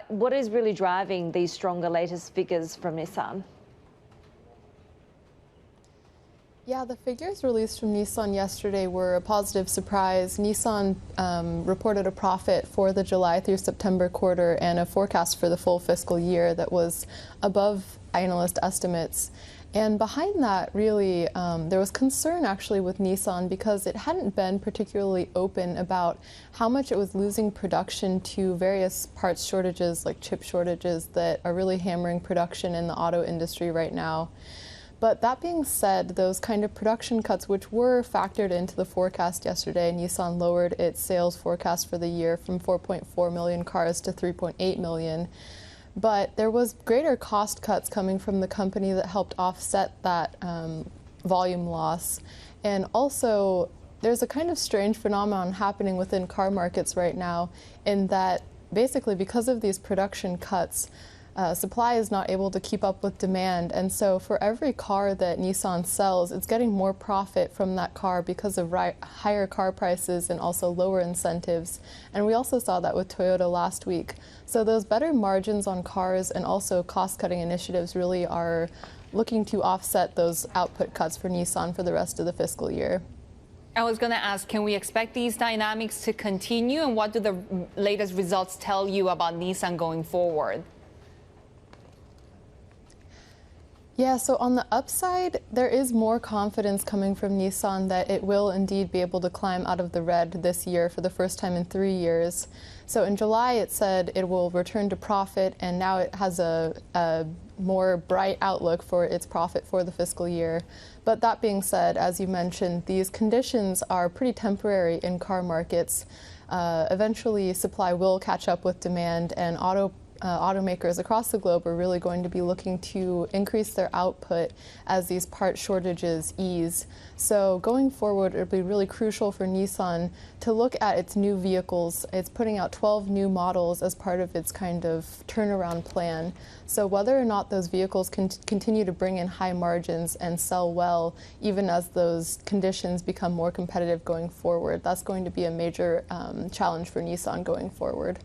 What is really driving these stronger latest figures from Nissan? Yeah, the figures released from Nissan yesterday were a positive surprise. Nissan reported a profit for the July through September quarter and a forecast for the full fiscal year that was above analyst estimates. And behind that, really, there was concern actually with Nissan because it hadn't been particularly open about how much it was losing production to various parts shortages, like chip shortages, that are really hammering production in the auto industry right now. But that being said, those kind of production cuts, which were factored into the forecast yesterday, Nissan lowered its sales forecast for the year from 4.4 million cars to 3.8 million. But there was greater cost cuts coming from the company that helped offset that volume loss. And also, there's a kind of strange phenomenon happening within car markets right now in that basically because of these production cuts, supply is not able to keep up with demand, and so for every car that Nissan sells, it's getting more profit from that car because of higher car prices and also lower incentives. And we also saw that with Toyota last week. So those better margins on cars and also cost-cutting initiatives really are looking to offset those output cuts for Nissan for the rest of the fiscal year. I was going to ask, can we expect these dynamics to continue, and what do the latest results tell you about Nissan going forward? Yeah, so on the upside, there is more confidence coming from Nissan that it will indeed be able to climb out of the red this year for the first time in 3 years. So in July, it said it will return to profit, and now it has a more bright outlook for its profit for the fiscal year. But that being said, as you mentioned, these conditions are pretty temporary in car markets. Eventually, supply will catch up with demand, and automakers across the globe are really going to be looking to increase their output as these part shortages ease. So going forward, it'll be really crucial for Nissan to look at its new vehicles. It's putting out 12 new models as part of its kind of turnaround plan. So whether or not those vehicles can continue to bring in high margins and sell well, even as those conditions become more competitive going forward, that's going to be a major challenge for Nissan going forward.